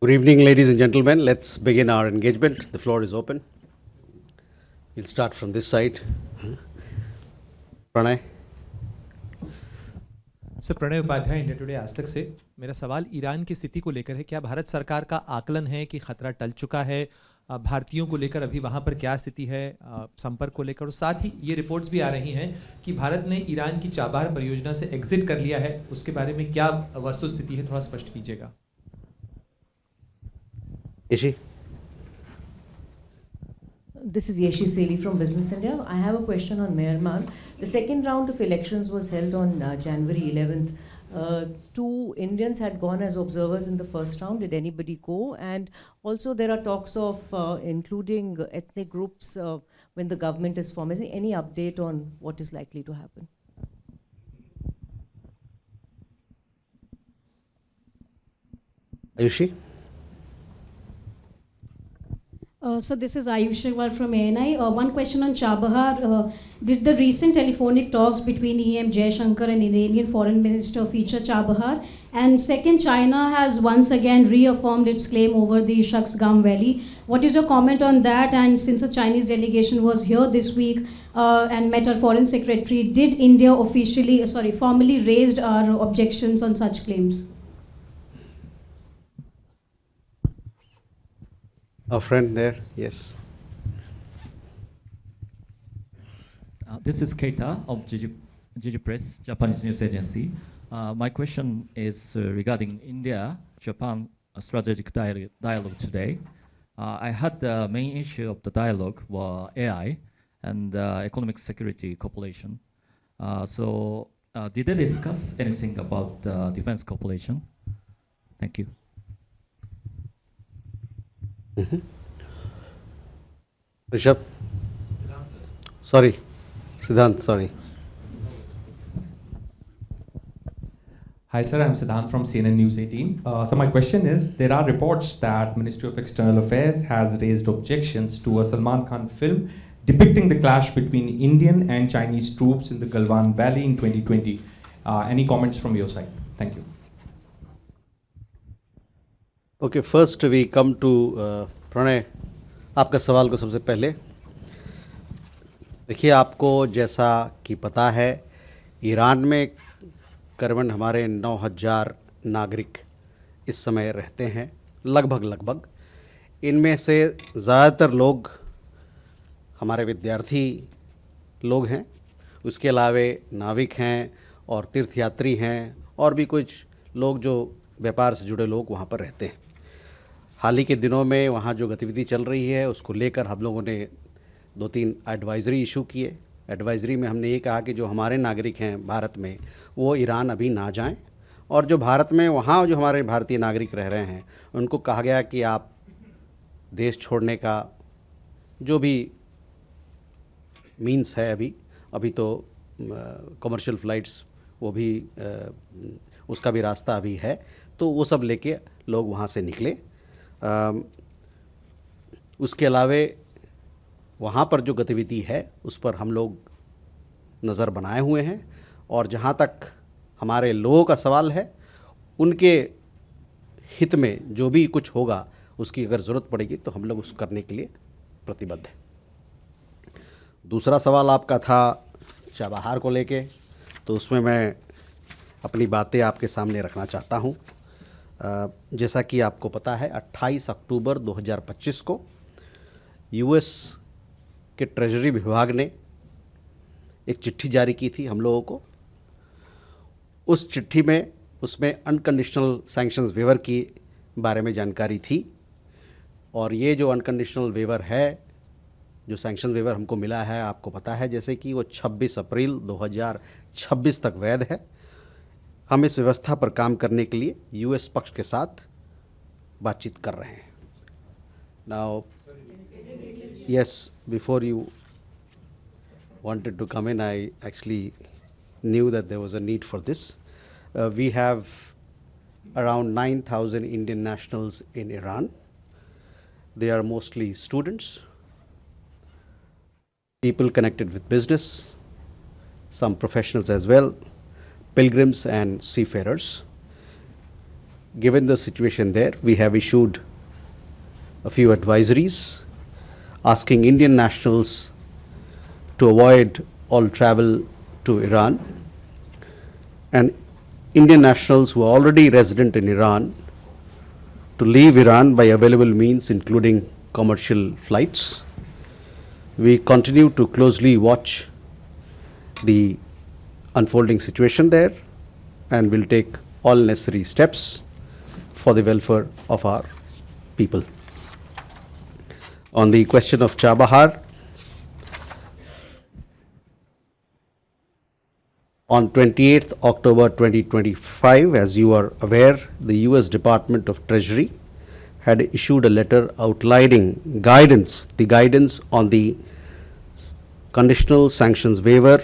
Good evening, ladies and gentlemen. Let's begin our engagement. The floor is open. We'll start from this side. Pranay. Sir, Pranay Upadhyay, India Today Aaj Tak से। मेरा सवाल Iran की स्थिति को लेकर है। क्या भारत सरकार का आकलन है कि खतरा टल चुका है? भारतीयों को लेकर अभी वहां पर क्या स्थिति है संपर्क को लेकर? और साथ ही ये रिपोर्ट्स भी आ रही हैं कि भारत ने ईरान की चाबहार परियोजना से एग्जिट कर लिया है। उसके बारे में क्या वस्तु स्थिति है, थोड़ा स्पष्ट कीजिएगा। Yeshi. This is Yeshi Seli from Business India. I have a question on Myanmar. The second round of elections was held on January 11th. Two Indians had gone as observers in the first round. Did anybody go? And also there are talks of including ethnic groups when the government is formed. Is there any update on what is likely to happen? Ayushi. So this is Ayush Agarwal from ANI. One question on Chabahar. Did the recent telephonic talks between EM Jaishankar and Iranian Foreign Minister feature Chabahar? And second, China has once again reaffirmed its claim over the Shaksgam Valley. What is your comment on that? And since the Chinese delegation was here this week and met our Foreign Secretary, did India formally raised our objections on such claims? A friend there, yes. This is Keita of GG Press, Japanese news agency. My question is regarding India-Japan strategic dialogue today. I had the main issue of the dialogue were AI and economic security cooperation. Did they discuss anything about defense cooperation? Thank you. Rishabh. Sorry. Siddhant, sorry. Hi sir, I'm Siddhant from CNN News 18. So my question is, there are reports that Ministry of External Affairs has raised objections to a Salman Khan film depicting the clash between Indian and Chinese troops in the Galwan Valley in 2020. Any comments from your side? Thank you. Okay, first we come to Pranay, आपका सवाल को सबसे पहले देखिए, आपको जैसा कि पता है, ईरान में करीबन हमारे 9000 नागरिक इस समय रहते हैं, लगभग। इनमें से ज़्यादातर लोग हमारे विद्यार्थी लोग हैं, उसके अलावे नाविक हैं और तीर्थयात्री हैं और भी कुछ लोग जो व्यापार से जुड़े लोग वहाँ पर रहते हैं। हाल ही के दिनों में वहाँ जो गतिविधि चल रही है उसको लेकर हम लोगों ने 2-3 एडवाइजरी इशू किए। एडवाइजरी में हमने ये कहा कि जो हमारे नागरिक हैं भारत में वो ईरान अभी ना जाएं, और जो भारत में वहाँ जो हमारे भारतीय नागरिक रह रहे हैं उनको कहा गया कि आप देश छोड़ने का जो भी मीन्स है अभी तो कमर्शियल फ़्लाइट्स वो भी उसका भी रास्ता अभी है, तो वो सब लेके लोग वहाँ से निकले। उसके अलावे वहाँ पर जो गतिविधि है उस पर हम लोग नज़र बनाए हुए हैं, और जहाँ तक हमारे लोगों का सवाल है, उनके हित में जो भी कुछ होगा उसकी अगर ज़रूरत पड़ेगी तो हम लोग उस करने के लिए प्रतिबद्ध हैं। दूसरा सवाल आपका था चाबहार को लेके, तो उसमें मैं अपनी बातें आपके सामने रखना चाहता हूँ। जैसा कि आपको पता है, 28 अक्टूबर 2025 को यूएस के ट्रेजरी विभाग ने एक चिट्ठी जारी की थी हम लोगों को। उस चिट्ठी में उसमें अनकंडीशनल सैंक्शंस वेवर की बारे में जानकारी थी, और ये जो अनकंडीशनल वेवर है, जो सैंक्शन वेवर हमको मिला है, आपको पता है जैसे कि वो 26 अप्रैल 2026 तक वैध है। हम इस व्यवस्था पर काम करने के लिए यूएस पक्ष के साथ बातचीत कर रहे हैं। Now yes, before you wanted to come in, I actually knew that there was a need for this. We have around 9,000 Indian nationals in Iran. They are mostly students, people connected with business, some professionals as well, pilgrims and seafarers. given the situation there, we have issued a few advisories asking Indian nationals to avoid all travel to Iran, and Indian nationals who are already resident in Iran to leave Iran by available means, including commercial flights. We continue to closely watch the unfolding situation there and will take all necessary steps for the welfare of our people. On the question of Chabahar, on 28th October 2025, as you are aware, the US Department of Treasury had issued a letter outlining the guidance on the conditional sanctions waiver,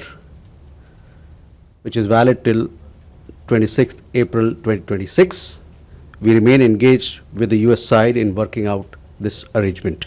which is valid till 26th April 2026. We remain engaged with the US side in working out this arrangement.